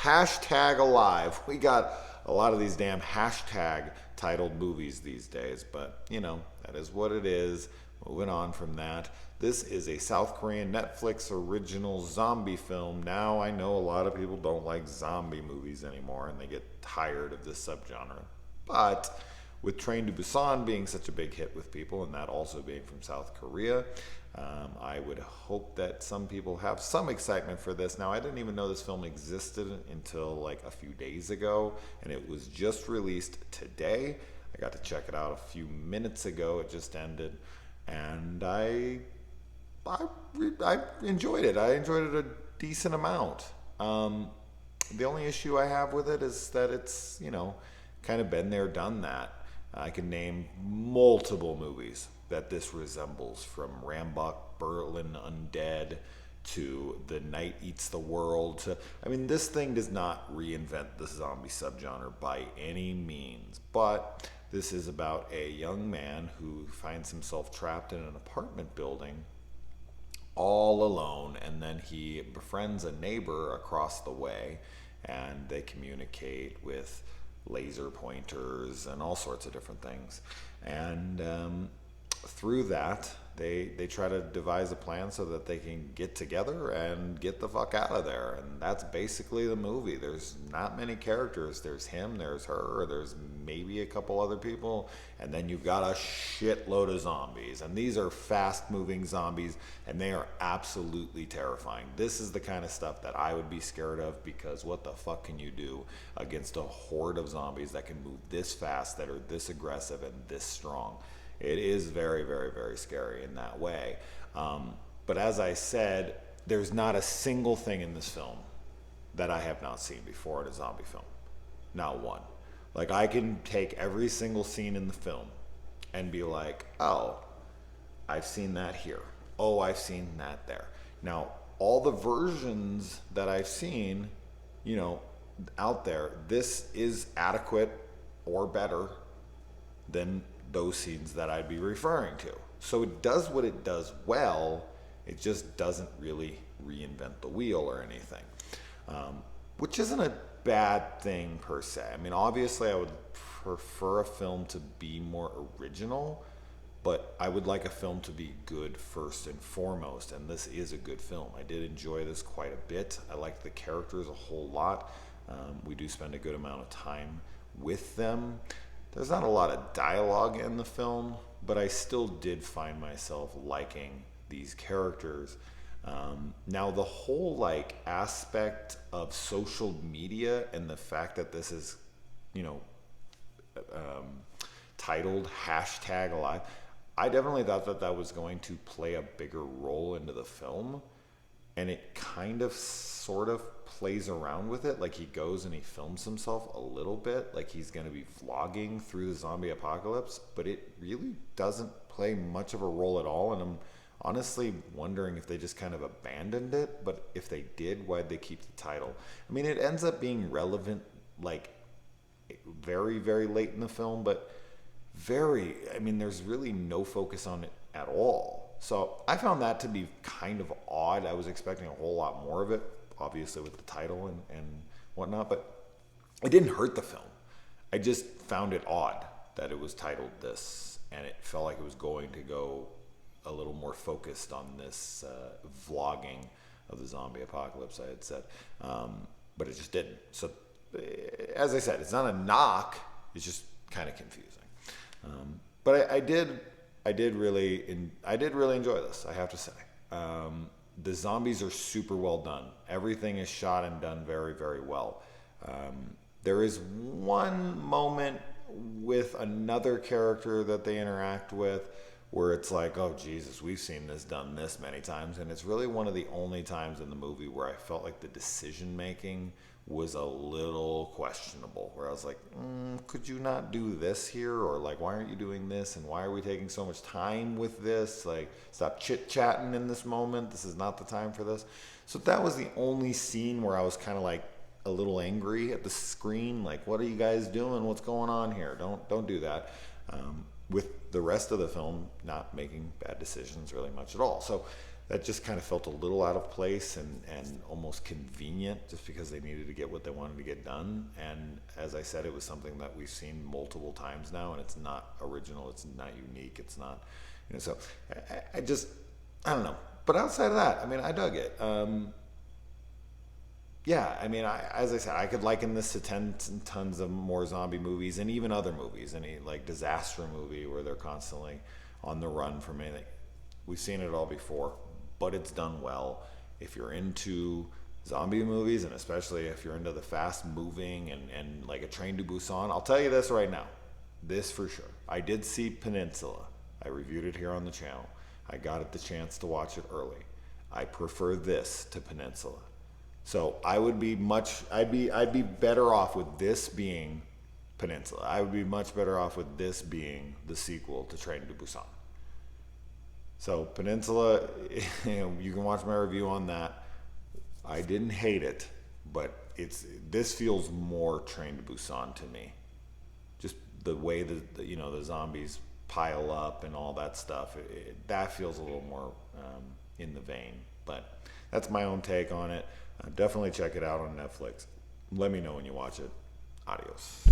hashtag alive. We got a lot of these damn hashtag titled movies these days, but that is what it is. Moving on from that, this is a South Korean Netflix original zombie film. Now, I know a lot of people don't like zombie movies anymore and they get tired of this subgenre. But with Train to Busan being such a big hit with people, and that also being from South Korea, I would hope that some people have some excitement for this. Now, I didn't even know this film existed until like a few days ago, and it was just released today. I got to check it out a few minutes ago. It just ended, and I enjoyed it. I enjoyed it a decent amount. The only issue I have with it is that it's, kind of been there, done that. I can name multiple movies that this resembles, from Rambach, Berlin Undead, to The Night Eats the World. This thing does not reinvent the zombie subgenre by any means, but this is about a young man who finds himself trapped in an apartment building all alone, and then he befriends a neighbor across the way, and they communicate with laser pointers and all sorts of different things. And through that, they try to devise a plan so that they can get together and get the fuck out of there. And that's basically the movie. There's not many characters. There's him, there's her, there's maybe a couple other people, and then you've got a shitload of zombies. And these are fast-moving zombies, and they are absolutely terrifying. This is the kind of stuff that I would be scared of, because what the fuck can you do against a horde of zombies that can move this fast, that are this aggressive and this strong? It is very, very, very scary in that way. But as I said, there's not a single thing in this film that I have not seen before in a zombie film. Not one. Like, I can take every single scene in the film and be like, oh, I've seen that here. Oh, I've seen that there. Now, all the versions that I've seen, out there, this is adequate or better than those scenes that I'd be referring to. So it does what it does well. It just doesn't really reinvent the wheel or anything, which isn't a bad thing per se. Obviously, I would prefer a film to be more original, but I would like a film to be good first and foremost, and this is a good film. I did enjoy this quite a bit. I liked the characters a whole lot. We do spend a good amount of time with them. There's not a lot of dialogue in the film, but I still did find myself liking these characters. Now, the whole aspect of social media and the fact that this is, titled hashtag alive, I definitely thought that that was going to play a bigger role into the film, and it kind of sort of plays around with it. Like, he goes and he films himself a little bit, like he's going to be vlogging through the zombie apocalypse, but it really doesn't play much of a role at all. And I'm honestly wondering if they just kind of abandoned it, but if they did, why'd they keep the title? It ends up being relevant very, very late in the film, but there's really no focus on it at all. So I found that to be kind of odd. I was expecting a whole lot more of it, obviously with the title and whatnot, but it didn't hurt the film. I just found it odd that it was titled this, and it felt like it was going to go a little more focused on this vlogging of the zombie apocalypse, I had said, but it just didn't. So as I said, it's not a knock, it's just kind of confusing. But I did really enjoy this, I have to say. The zombies are super well done. Everything is shot and done very, very well. There is one moment with another character that they interact with where it's like, oh Jesus, we've seen this done this many times, and it's really one of the only times in the movie where I felt like the decision making was a little questionable, where I was like, could you not do this here? Or why aren't you doing this? And why are we taking so much time with this? Stop chit-chatting in this moment. This is not the time for this. So that was the only scene where I was kind of a little angry at the screen. What are you guys doing? What's going on here? Don't do that. With the rest of the film not making bad decisions really much at all. So that just kind of felt a little out of place and almost convenient, just because they needed to get what they wanted to get done. And as I said, it was something that we've seen multiple times now, and it's not original, it's not unique, it's not, so I don't know. But outside of that, I mean, I dug it. Yeah, I mean, as I said, I could liken this to tons and tons of more zombie movies, and even other movies, any like disaster movie where they're constantly on the run from anything. We've seen it all before, but it's done well. If you're into zombie movies, and especially if you're into the fast moving and like a Train to Busan, I'll tell you this right now, this for sure. I did see Peninsula. I reviewed it here on the channel. I got the chance to watch it early. I prefer this to Peninsula. So I'd be better off with this being Peninsula. I would be much better off with this being the sequel to Train to Busan. So Peninsula, you can watch my review on that. I didn't hate it, but this feels more Train to Busan to me. Just the way that the zombies pile up and all that stuff, that feels a little more in the vein. But that's my own take on it. Definitely check it out on Netflix. Let me know when you watch it. Adios.